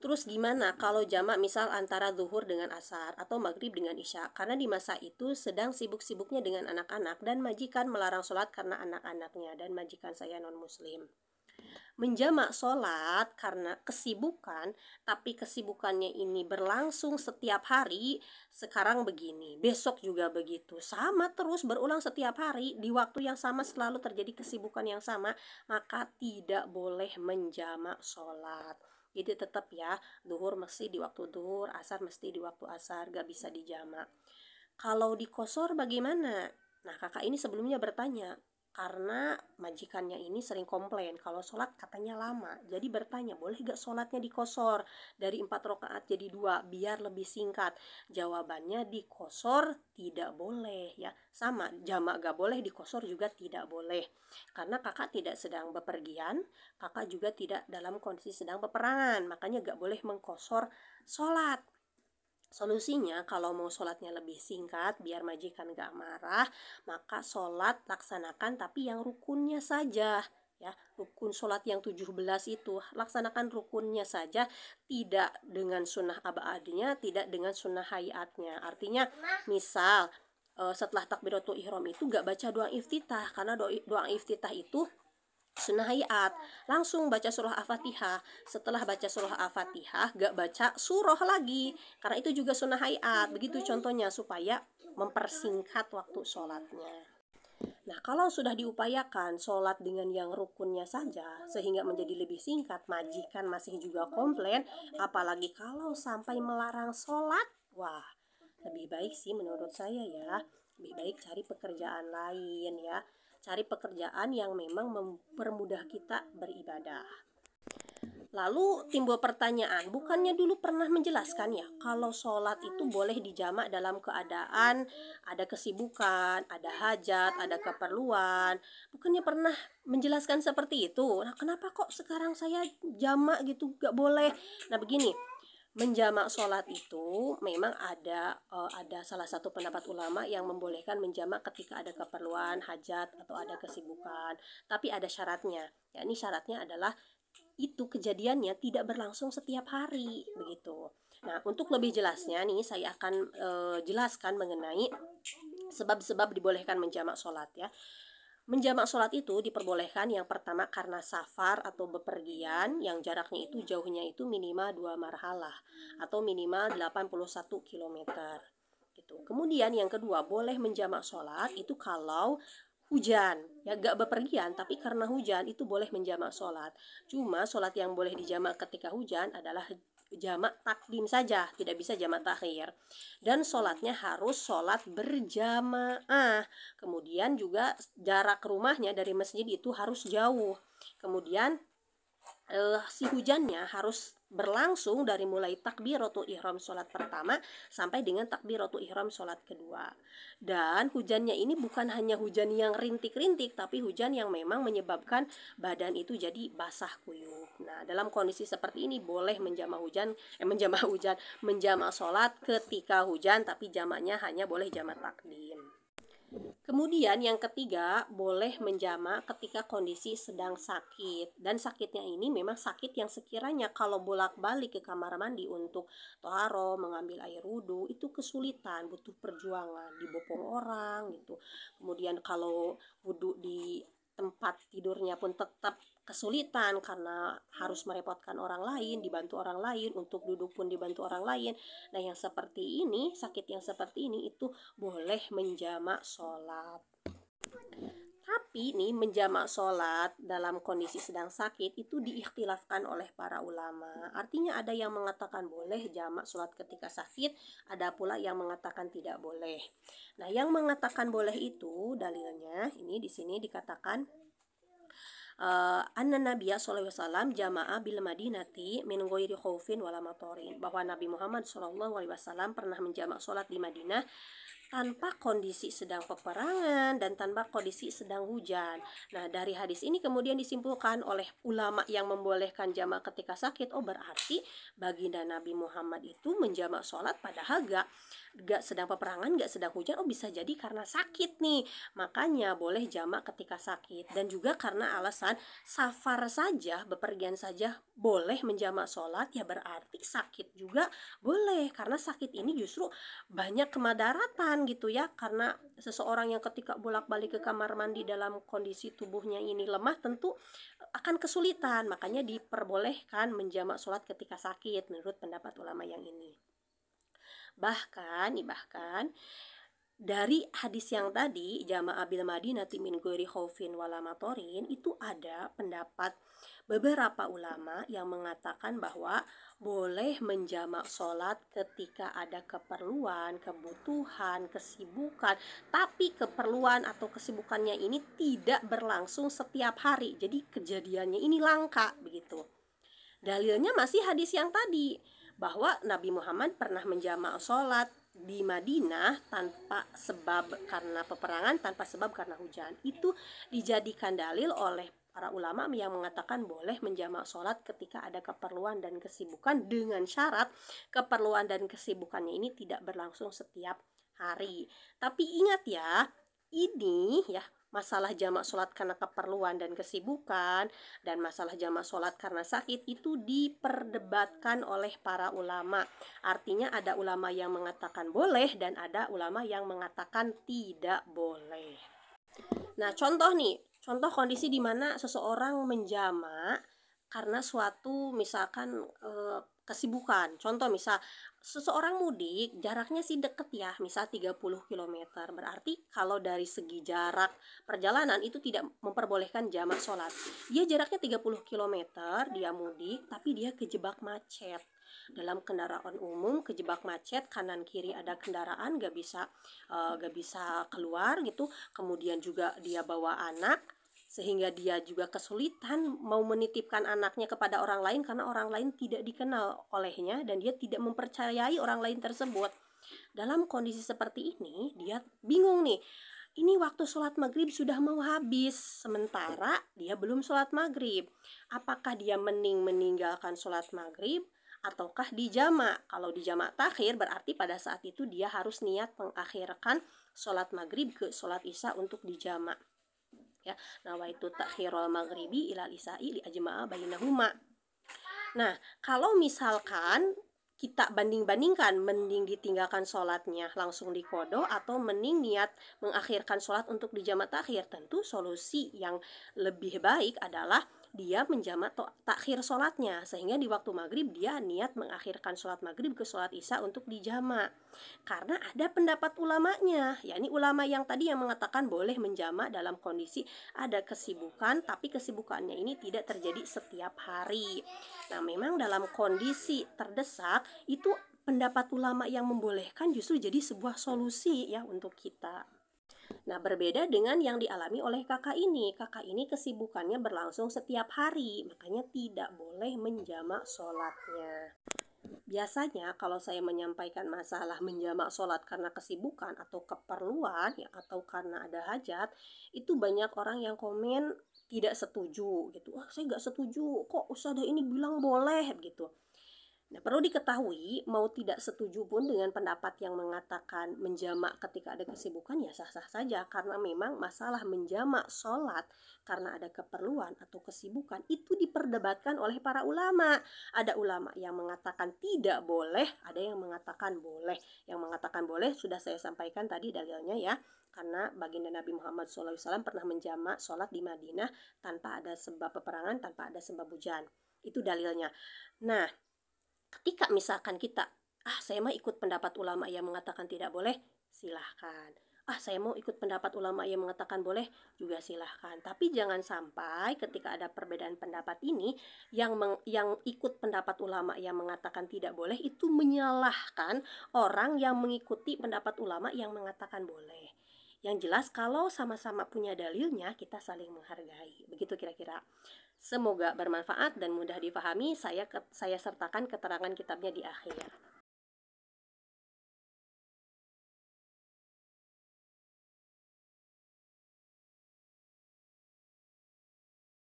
Terus gimana kalau jamak misal antara zuhur dengan asar atau maghrib dengan isya? Karena di masa itu sedang sibuk-sibuknya dengan anak-anak dan majikan melarang sholat karena anak-anaknya dan majikan saya non-muslim. Menjamak sholat karena kesibukan, tapi kesibukannya ini berlangsung setiap hari. Sekarang begini, besok juga begitu, sama terus berulang setiap hari, di waktu yang sama selalu terjadi kesibukan yang sama, maka tidak boleh menjamak sholat. Jadi tetap ya, duhur mesti di waktu duhur, asar mesti di waktu asar, gak bisa dijamak. Kalau dikosor bagaimana? Nah, kakak ini sebelumnya bertanya, karena majikannya ini sering komplain kalau sholat katanya lama. Jadi bertanya, boleh gak sholatnya dikosor dari 4 rakaat jadi 2 biar lebih singkat? Jawabannya dikosor tidak boleh ya. Sama, jamak gak boleh, dikosor juga tidak boleh. Karena kakak tidak sedang bepergian, kakak juga tidak dalam kondisi sedang peperangan. Makanya gak boleh mengkosor sholat. Solusinya kalau mau sholatnya lebih singkat biar majikan gak marah, maka sholat laksanakan tapi yang rukunnya saja ya. Rukun sholat yang 17 itu laksanakan rukunnya saja, tidak dengan sunnah abadnya, tidak dengan sunnah hayatnya. Artinya misal setelah takbiratul ihram itu gak baca doa iftitah, karena doa iftitah itu sunnah hayat, langsung baca surah Al-Fatihah. Setelah baca surah Al-Fatihah gak baca surah lagi, karena itu juga sunnah hayat. Begitu contohnya supaya mempersingkat waktu sholatnya. Nah, kalau sudah diupayakan sholat dengan yang rukunnya saja sehingga menjadi lebih singkat, majikan masih juga komplain, apalagi kalau sampai melarang sholat, wah, lebih baik sih menurut saya ya, lebih baik cari pekerjaan lain ya. Cari pekerjaan yang memang mempermudah kita beribadah. Lalu timbul pertanyaan, bukannya dulu pernah menjelaskan ya kalau sholat itu boleh dijamak dalam keadaan ada kesibukan, ada hajat, ada keperluan. Bukannya pernah menjelaskan seperti itu. Nah, kenapa kok sekarang saya jamak gitu gak boleh? Nah, begini, menjamak sholat itu memang ada salah satu pendapat ulama yang membolehkan menjamak ketika ada keperluan, hajat, atau ada kesibukan. Tapi ada syaratnya. Ya, ini syaratnya adalah itu kejadiannya tidak berlangsung setiap hari begitu. Nah, untuk lebih jelasnya nih saya akan jelaskan mengenai sebab-sebab dibolehkan menjamak sholat ya. Menjamak sholat itu diperbolehkan yang pertama karena safar atau bepergian yang jaraknya itu jauhnya itu minimal 2 marhalah atau minimal 81 km gitu. Kemudian yang kedua, boleh menjamak sholat itu kalau hujan ya, gak bepergian tapi karena hujan itu boleh menjamak sholat. Cuma sholat yang boleh dijamak ketika hujan adalah jamak takdim saja, tidak bisa jamak takhir. Dan sholatnya harus sholat berjamaah. Kemudian juga jarak rumahnya dari masjid itu harus jauh. Kemudian si hujannya harus berlangsung dari mulai takbiratul ihram sholat pertama sampai dengan takbiratul ihram sholat kedua. Dan hujannya ini bukan hanya hujan yang rintik-rintik, tapi hujan yang memang menyebabkan badan itu jadi basah kuyup. Nah, dalam kondisi seperti ini boleh menjamak sholat ketika hujan, tapi jamaknya hanya boleh jamak takdim. Kemudian yang ketiga, boleh menjamak ketika kondisi sedang sakit. Dan sakitnya ini memang sakit yang sekiranya kalau bolak-balik ke kamar mandi untuk toharo, mengambil air wudhu, itu kesulitan, butuh perjuangan, dibopong orang gitu. Kemudian kalau wudhu di tempat tidurnya pun tetap kesulitan karena harus merepotkan orang lain, dibantu orang lain, untuk duduk pun dibantu orang lain. Nah, yang seperti ini, sakit yang seperti ini itu boleh menjamak sholat. Tapi nih, menjamak sholat dalam kondisi sedang sakit itu diikhtilafkan oleh para ulama. Artinya ada yang mengatakan boleh jamak sholat ketika sakit, ada pula yang mengatakan tidak boleh. Nah, yang mengatakan boleh itu dalilnya ini di sini dikatakan anna Nabiya sallallahu alaihi wasallam jama'a bil Madinati min ghairi khaufin wala matorin, bahwa Nabi Muhammad sallallahu alaihi wasallam pernah menjamak sholat di Madinah tanpa kondisi sedang peperangan dan tanpa kondisi sedang hujan. Nah, dari hadis ini kemudian disimpulkan oleh ulama yang membolehkan jamak ketika sakit, oh berarti baginda Nabi Muhammad itu menjamak sholat padahal gak sedang peperangan, gak sedang hujan. Oh, bisa jadi karena sakit nih, makanya boleh jamak ketika sakit. Dan juga karena alasan safar saja, bepergian saja boleh menjamak sholat, ya berarti sakit juga boleh, karena sakit ini justru banyak kemadaratan gitu ya. Karena seseorang yang ketika bolak-balik ke kamar mandi dalam kondisi tubuhnya ini lemah, tentu akan kesulitan. Makanya diperbolehkan menjamak sholat ketika sakit menurut pendapat ulama yang ini. Bahkan dari hadis yang tadi, jama'a bil madinati min ghairi khaufin wala matorin, itu ada pendapat beberapa ulama yang mengatakan bahwa boleh menjamak sholat ketika ada keperluan, kebutuhan, kesibukan, tapi keperluan atau kesibukannya ini tidak berlangsung setiap hari, jadi kejadiannya ini langka begitu. Dalilnya masih hadis yang tadi, bahwa Nabi Muhammad pernah menjamak sholat di Madinah tanpa sebab karena peperangan, tanpa sebab karena hujan. Itu dijadikan dalil oleh para ulama yang mengatakan boleh menjamak sholat ketika ada keperluan dan kesibukan, dengan syarat keperluan dan kesibukannya ini tidak berlangsung setiap hari. Tapi ingat ya, ini ya, masalah jamak sholat karena keperluan dan kesibukan dan masalah jamak sholat karena sakit itu diperdebatkan oleh para ulama. Artinya ada ulama yang mengatakan boleh dan ada ulama yang mengatakan tidak boleh. Nah, contoh kondisi di mana seseorang menjamak karena suatu misalkan kesibukan. Contoh misal seseorang mudik, jaraknya sih deket ya, misal 30 km. Berarti kalau dari segi jarak perjalanan itu tidak memperbolehkan jamak sholat. Dia jaraknya 30 km, dia mudik, tapi dia kejebak macet. Dalam kendaraan umum kejebak macet, kanan kiri ada kendaraan, gak bisa keluar gitu. Kemudian juga dia bawa anak, sehingga dia juga kesulitan mau menitipkan anaknya kepada orang lain karena orang lain tidak dikenal olehnya dan dia tidak mempercayai orang lain tersebut. Dalam kondisi seperti ini dia bingung nih, ini waktu sholat maghrib sudah mau habis, sementara dia belum sholat maghrib. Apakah dia meninggalkan sholat maghrib ataukah dijamak? Kalau dijamak takhir berarti pada saat itu dia harus niat mengakhirkan sholat maghrib ke sholat isya untuk dijamak ya. Nawaitu takhirul maghribi ilal isya'i li ajma'a bainahuma. Nah, kalau misalkan kita banding-bandingkan, mending ditinggalkan sholatnya langsung diqodho atau mending niat mengakhirkan sholat untuk dijamak takhir, tentu solusi yang lebih baik adalah dia menjamak takhir sholatnya, sehingga di waktu maghrib dia niat mengakhirkan sholat maghrib ke sholat isya untuk dijamak. Karena ada pendapat ulamanya, yakni ulama yang tadi yang mengatakan boleh menjamak dalam kondisi ada kesibukan, tapi kesibukannya ini tidak terjadi setiap hari. Nah, memang dalam kondisi terdesak itu pendapat ulama yang membolehkan justru jadi sebuah solusi ya untuk kita. Nah, berbeda dengan yang dialami oleh kakak ini. Kakak ini kesibukannya berlangsung setiap hari, makanya tidak boleh menjamak sholatnya. Biasanya kalau saya menyampaikan masalah menjamak sholat karena kesibukan atau keperluan ya, atau karena ada hajat, itu banyak orang yang komen tidak setuju gitu. Wah, saya nggak setuju, kok ustadzah ini bilang boleh gitu. Nah, perlu diketahui, mau tidak setuju pun dengan pendapat yang mengatakan menjamak ketika ada kesibukan ya sah-sah saja, karena memang masalah menjamak sholat karena ada keperluan atau kesibukan itu diperdebatkan oleh para ulama. Ada ulama yang mengatakan tidak boleh, ada yang mengatakan boleh. Yang mengatakan boleh sudah saya sampaikan tadi dalilnya ya, karena baginda Nabi Muhammad SAW pernah menjamak sholat di Madinah tanpa ada sebab peperangan, tanpa ada sebab hujan. Itu dalilnya. Nah, ketika misalkan kita, saya mau ikut pendapat ulama yang mengatakan tidak boleh, silahkan. Saya mau ikut pendapat ulama yang mengatakan boleh, juga silahkan. Tapi jangan sampai ketika ada perbedaan pendapat ini, yang ikut pendapat ulama yang mengatakan tidak boleh itu menyalahkan orang yang mengikuti pendapat ulama yang mengatakan boleh. Yang jelas kalau sama-sama punya dalilnya, kita saling menghargai. Begitu kira-kira. Semoga bermanfaat dan mudah dipahami. Saya sertakan keterangan kitabnya di akhir.